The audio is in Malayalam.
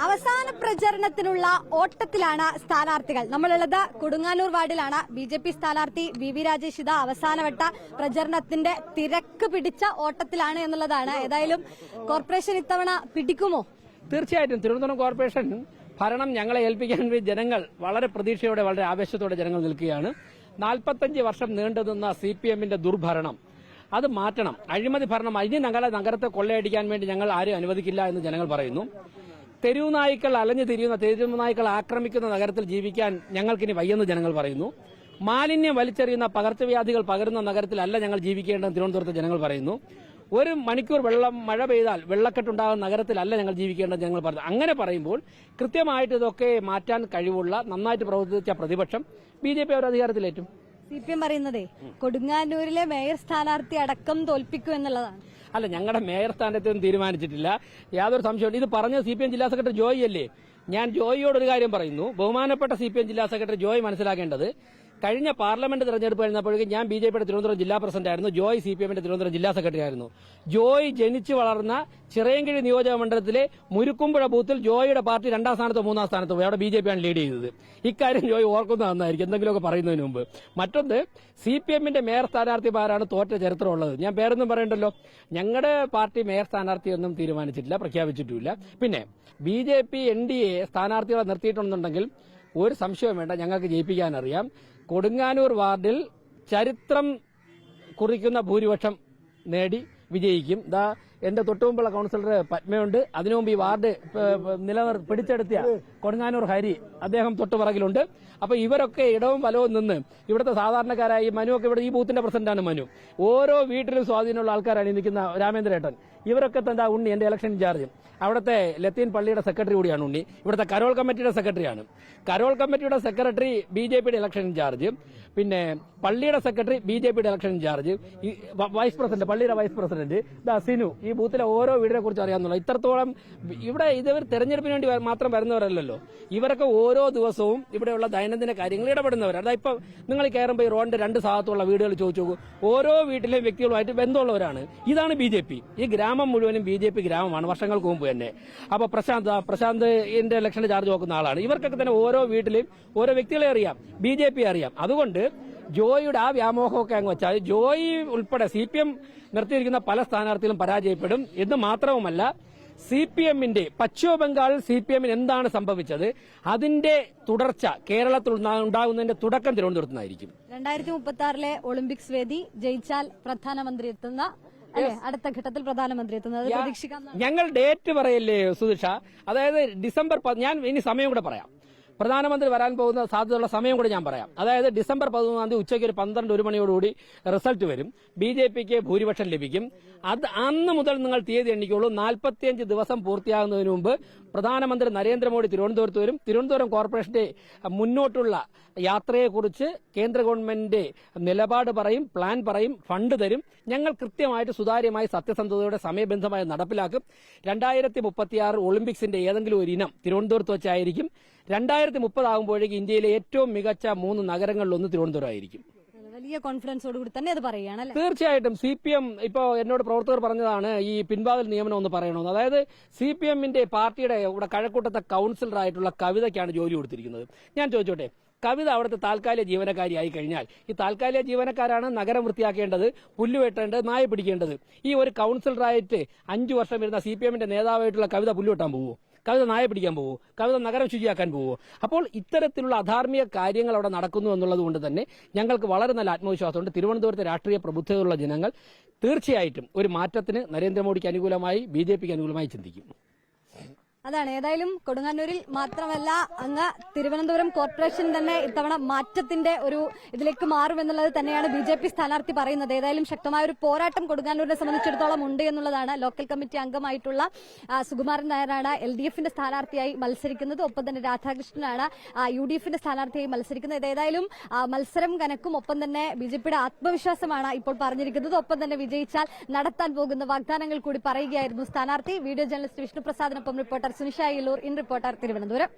അവസാന പ്രചരണത്തിനുള്ള ഓട്ടത്തിലാണ് സ്ഥാനാർത്ഥികൾ. നമ്മളുള്ളത് കൊടുങ്ങാനൂർ വാർഡിലാണ്. ബി.ജെ.പി. സ്ഥാനാർത്ഥി വി രാജേഷ് ഇതാ അവസാനവട്ട പ്രചരണത്തിന്റെ തിരക്ക് പിടിച്ച ഓട്ടത്തിലാണ് എന്നുള്ളതാണ്. ഏതായാലും കോർപ്പറേഷൻ ഇത്തവണ പിടിക്കുമോ? തീർച്ചയായിട്ടും തിരുവനന്തപുരം കോർപ്പറേഷൻ ഭരണം ഞങ്ങളെ ഏൽപ്പിക്കാൻ വേണ്ടി ജനങ്ങൾ വളരെ പ്രതീക്ഷയോടെ വളരെ ആവേശത്തോടെ ജനങ്ങൾ നിൽക്കുകയാണ്. 45 വർഷം നീണ്ടുനിന്ന CPM-ന്റെ ദുർഭരണം അത് മാറ്റണം. അഴിമതി ഭരണം ഇനി ഞങ്ങളെ നഗരത്തെ കൊള്ളയടിക്കാൻ വേണ്ടി ഞങ്ങൾ ആരും അനുവദിക്കില്ല എന്ന് ജനങ്ങൾ പറയുന്നു. തെരുവുനായ്ക്കൾ അലഞ്ഞു തിരിയുന്ന തെരുവുനായ്ക്കൾ ആക്രമിക്കുന്ന നഗരത്തിൽ ജീവിക്കാൻ ഞങ്ങൾക്കിനി വയ്യെന്ന് ജനങ്ങൾ പറയുന്നു. മാലിന്യം വലിച്ചെറിയുന്ന പകർച്ചവ്യാധികൾ പകരുന്ന നഗരത്തിലല്ല ഞങ്ങൾ ജീവിക്കേണ്ടതെന്ന് തിരുവനന്തപുരത്തെ ജനങ്ങൾ പറയുന്നു. ഒരു മണിക്കൂർ മഴ പെയ്താൽ വെള്ളക്കെട്ടുണ്ടാകുന്ന നഗരത്തിലല്ല ഞങ്ങൾ ജീവിക്കേണ്ടത് ഞങ്ങൾ പറഞ്ഞു. അങ്ങനെ പറയുമ്പോൾ കൃത്യമായിട്ട് ഇതൊക്കെ മാറ്റാൻ കഴിവുള്ള നന്നായിട്ട് പ്രവർത്തിച്ച പ്രതിപക്ഷം BJP അവർ അധികാരത്തിലേറ്റും. CPM പറയുന്നതേ കൊടുങ്ങാനൂരിലെ മേയർ സ്ഥാനാർത്ഥി അടക്കം തോൽപ്പിക്കും എന്നുള്ളതാണ്. അല്ല, ഞങ്ങളുടെ മേയർ സ്ഥാനത്തൊന്നും തീരുമാനിച്ചിട്ടില്ല, യാതൊരു സംശയമുണ്ട്. ഇത് പറഞ്ഞത് CPM ജില്ലാ സെക്രട്ടറി ജോയി അല്ലേ. ഞാൻ ജോയിയോടൊരു കാര്യം പറയുന്നു. ബഹുമാനപ്പെട്ട CPM ജില്ലാ സെക്രട്ടറി ജോയി മനസ്സിലാക്കേണ്ടത്, കഴിഞ്ഞ പാർലമെന്റ് തെരഞ്ഞെടുപ്പ് കഴിഞ്ഞപ്പോഴേക്കും ഞാൻ BJP-യുടെ തിരുവനന്തപുരം ജില്ലാ പ്രസിഡന്റ് ആയിരുന്നു, ജോയ് CPM-ന്റെ തിരുവനന്തപുരം ജില്ലാ സെക്രട്ടറി ആയിരുന്നു. ജോയ് ജനിച്ചു വളർന്ന ചിറയൻകിഴി നിയോജക മണ്ഡലത്തിലെ മുരുക്കുമ്പുഴ ബൂത്തിൽ ജോയിയുടെ പാർട്ടി 2ാം സ്ഥാനത്തോ 3ാം സ്ഥാനത്തോ പോയി. അവിടെ BJP-ആണ് ലീഡ് ചെയ്തത്. ഇക്കാര്യം ജോയ് ഓർക്കുന്നത് നന്നായിരിക്കും, എന്തെങ്കിലുമൊക്കെ പറയുന്നതിന് മുമ്പ്. മറ്റൊന്ന്, CPM-ന്റെ മേയർ സ്ഥാനാർത്ഥിമാരാണ് തോറ്റ ചരിത്രമുള്ളത്. ഞാൻ പേരൊന്നും പറയണ്ടല്ലോ. ഞങ്ങളുടെ പാർട്ടി മേയർ സ്ഥാനാർത്ഥിയൊന്നും തീരുമാനിച്ചിട്ടില്ല, പ്രഖ്യാപിച്ചിട്ടുമില്ല. പിന്നെ BJP NDA സ്ഥാനാർത്ഥികളെ നിർത്തിയിട്ടുണ്ടെങ്കിൽ ഒരു സംശയവും വേണ്ട, ഞങ്ങൾക്ക് ജയിപ്പിക്കാനറിയാം. കൊടുങ്ങാനൂർ വാർഡിൽ ചരിത്രം കുറിക്കുന്ന ഭൂരിപക്ഷം നേടി വിജയിക്കും. എന്റെ തൊട്ടുമുമ്പുള്ള കൌൺസിലർ പത്മയുണ്ട്. അതിനുമുമ്പ് ഈ വാർഡ് പിടിച്ചെടുത്തിയ കൊടുങ്ങാനൂർ ഹരി, അദ്ദേഹം തൊട്ടുപിറകിലുണ്ട്. അപ്പൊ ഇവരൊക്കെ ഇടവും വലവും നിന്ന് ഇവിടുത്തെ സാധാരണക്കാരായി മനുവൊക്കെ ഇവിടെ ഈ ബൂത്തിന്റെ പ്രസിഡന്റാണ് മനു. ഓരോ വീട്ടിലും സ്വാധീനമുള്ള ആൾക്കാരാണ് നിൽക്കുന്ന രാമേന്ദ്രേട്ടൻ. ഇവരൊക്കെ തന്നെ ഉണ്ണി, എന്റെ ഇലക്ഷൻ ഇൻചാർജ്, അവിടുത്തെ ലത്തീൻ പള്ളിയുടെ സെക്രട്ടറി കൂടിയാണ് ഉണ്ണി. ഇവിടുത്തെ കരോൾ കമ്മിറ്റിയുടെ സെക്രട്ടറിയാണ്. കരോൾ കമ്മിറ്റിയുടെ സെക്രട്ടറി BJP-യുടെ ഇലക്ഷൻ ഇൻചാർജ്, പിന്നെ പള്ളിയുടെ സെക്രട്ടറി BJP-യുടെ ഇലക്ഷൻ ഇൻചാർജ്, വൈസ് പ്രസിഡന്റ്, പള്ളിയുടെ വൈസ് പ്രസിഡന്റ് സിനു. ഈ ബൂത്തിലെ ഓരോ വീടിനെ കുറിച്ച് അറിയാവുന്ന ഇത്രത്തോളം ഇവിടെ ഇതവർ തെരഞ്ഞെടുപ്പിന് വേണ്ടി മാത്രം വരുന്നവരല്ലല്ലോ. ഇവരൊക്കെ ഓരോ ദിവസവും ഇവിടെയുള്ള ദൈനംദിന കാര്യങ്ങൾ ഇടപെടുന്നവരാണ്. അതായത് ഇപ്പൊ നിങ്ങൾ കയറുമ്പോൾ ഈ റോഡിന്റെ 2 ഭാഗത്തുള്ള വീടുകൾ ചോദിച്ചു നോക്കൂ, ഓരോ വീട്ടിലെയും വ്യക്തികളുമായിട്ട് ബന്ധമുള്ളവരാണ്. ഇതാണ് BJP. ഈ ഗ്രാമം മുഴുവനും BJP ഗ്രാമമാണ്, വർഷങ്ങൾക്ക് മുമ്പ് തന്നെ. അപ്പൊ പ്രശാന്തിന്റെ ഇലക്ഷൻ ചാർജ് നോക്കുന്ന ആളാണ്. ഇവർക്കൊക്കെ തന്നെ ഓരോ വീട്ടിലെയും ഓരോ വ്യക്തികളെ അറിയാം, BJP അറിയാം. അതുകൊണ്ട് ജോയിയുടെ ആ വ്യാമോഹമൊക്കെ അങ്ങ് വെച്ചാൽ ജോയി ഉൾപ്പെടെ CPM നിർത്തിയിരിക്കുന്ന പല സ്ഥാനാർത്ഥികളും പരാജയപ്പെടും എന്ന് മാത്രവുമല്ല, CPM-ന്റെ പശ്ചിമ ബംഗാളിൽ CPM-ന് എന്താണ് സംഭവിച്ചത് അതിന്റെ തുടർച്ച കേരളത്തിൽ ഉണ്ടാകുന്നതിന്റെ തുടക്കം തിരുവനന്തപുരത്ത് നിന്നായിരിക്കും. 2036 ഒളിമ്പിക്സ് വേദി ജയിച്ചാൽ പ്രധാനമന്ത്രി എത്തുന്ന അടുത്ത ഘട്ടത്തിൽ പ്രധാനമന്ത്രി എത്തുന്നത് പ്രതീക്ഷിക്കാം. ഞങ്ങൾ ഡേറ്റ് പറയല്ലേ സുധിഷ, അതായത് ഡിസംബർ, ഞാൻ ഇനി സമയം കൂടെ പറയാം. പ്രധാനമന്ത്രി വരാൻ പോകുന്ന സാധ്യതയുള്ള സമയം കൂടി ഞാൻ പറയാം. അതായത് ഡിസംബർ 13-ാം തീയതി ഉച്ചയ്ക്ക് ഒരു 12-1 മണിയോടുകൂടി റിസൾട്ട് വരും. BJP-ക്ക് ഭൂരിപക്ഷം ലഭിക്കും. അന്ന് മുതൽ നിങ്ങൾ തീയതി എണ്ണിക്കുള്ളൂ. 45 ദിവസം പൂർത്തിയാകുന്നതിന് മുമ്പ് പ്രധാനമന്ത്രി നരേന്ദ്രമോദി തിരുവനന്തപുരത്ത് വരും. തിരുവനന്തപുരം കോർപ്പറേഷന്റെ മുന്നോട്ടുള്ള യാത്രയെക്കുറിച്ച് കേന്ദ്ര ഗവൺമെന്റിന്റെ നിലപാട് പറയും, പ്ലാൻ പറയും, ഫണ്ട് തരും. ഞങ്ങൾ കൃത്യമായിട്ട് സുതാര്യമായി സത്യസന്ധതയോടെ സമയബന്ധമായി നടപ്പിലാക്കും. 2036 ഒളിമ്പിക്സിന്റെ ഏതെങ്കിലും ഒരു ഇനം തിരുവനന്തപുരത്ത് വെച്ചായിരിക്കും. 2030 ആകുമ്പോഴേക്കും ഇന്ത്യയിലെ ഏറ്റവും മികച്ച 3 നഗരങ്ങളിലൊന്ന് തിരുവനന്തപുരം ആയിരിക്കും. വലിയ കോൺഫിഡൻസോടുകൂടി തന്നെ അത് പറയുകയാണല്ലേ? തീർച്ചയായിട്ടും. CPM ഇപ്പോൾ എന്നോട് പ്രവർത്തകർ പറഞ്ഞതാണ് ഈ പിൻവാതിൽ നിയമനം ഒന്ന് പറയണമെന്ന്. അതായത് CPM-ന്റെ പാർട്ടിയുടെ ഇവിടെ കഴക്കൂട്ടത്തെ കൌൺസിലറായിട്ടുള്ള കവിതയ്ക്കാണ് ജോലി കൊടുത്തിരിക്കുന്നത്. ഞാൻ ചോദിച്ചോട്ടെ, കവിത അവിടുത്തെ താൽക്കാലിക ജീവനക്കാരിയായി കഴിഞ്ഞാൽ ഈ താൽക്കാലിക ജീവനക്കാരാണ് നഗരം വൃത്തിയാക്കേണ്ടത്, പുല്ലുവെട്ടേണ്ടത്, നായ പിടിക്കേണ്ടത്. ഈ ഒരു കൌൺസിലറായിട്ട് 5 വർഷം വരുന്ന CPM-ന്റെ നേതാവായിട്ടുള്ള കവിത പുല്ലുവെട്ടാൻ പോവോ? കവിത നായ പിടിക്കാൻ പോവോ? കവിത നഗരം ശുചിയാക്കാൻ പോവോ? അപ്പോൾ ഇത്തരത്തിലുള്ള അധാർമിക കാര്യങ്ങൾ അവിടെ നടക്കുന്നു എന്നുള്ളത് കൊണ്ട് തന്നെ ഞങ്ങൾക്ക് വളരെ നല്ല ആത്മവിശ്വാസമുണ്ട്. തിരുവനന്തപുരത്തെ രാഷ്ട്രീയ പ്രബുദ്ധതയുള്ള ജനങ്ങൾ തീർച്ചയായിട്ടും ഒരു മാറ്റത്തിന് നരേന്ദ്രമോദിക്ക് അനുകൂലമായി, BJP-ക്ക് അനുകൂലമായി ചിന്തിക്കും. അതാണ്. ഏതായാലും കൊടുങ്ങാനൂരിൽ മാത്രമല്ല, അങ്ങ് തിരുവനന്തപുരം കോർപ്പറേഷൻ തന്നെ ഇത്തവണ മാറ്റത്തിന്റെ ഒരു ഇതിലേക്ക് മാറുമെന്നുള്ളത് തന്നെയാണ് BJP സ്ഥാനാർത്ഥി പറയുന്നത്. ഏതായാലും ശക്തമായ ഒരു പോരാട്ടം കൊടുങ്ങാനൂരിനെ സംബന്ധിച്ചിടത്തോളം ഉണ്ട് എന്നുള്ളതാണ്. ലോക്കൽ കമ്മിറ്റി അംഗമായിട്ടുള്ള സുകുമാരൻ നായരാണ് LDF-ന്റെ സ്ഥാനാർത്ഥിയായി മത്സരിക്കുന്നത്. ഒപ്പം തന്നെ രാധാകൃഷ്ണനാണ് UDF-ന്റെ സ്ഥാനാർത്ഥിയായി മത്സരിക്കുന്നത്. ഏതായാലും മത്സരം കനക്കും. ഒപ്പം തന്നെ BJP-യുടെ ആത്മവിശ്വാസമാണ് ഇപ്പോൾ പറഞ്ഞിരിക്കുന്നത്. ഒപ്പം തന്നെ വിജയിച്ചാൽ നടത്താൻ പോകുന്ന വാഗ്ദാനങ്ങൾ കൂടി പറയുകയായിരുന്നു സ്ഥാനാർത്ഥി. വീഡിയോ ജേർണലിസ്റ്റ് വിഷ്ണുപ്രസാദിനൊപ്പം reporter Sunisha Illoor, in reporter, Thiruvananthapuram.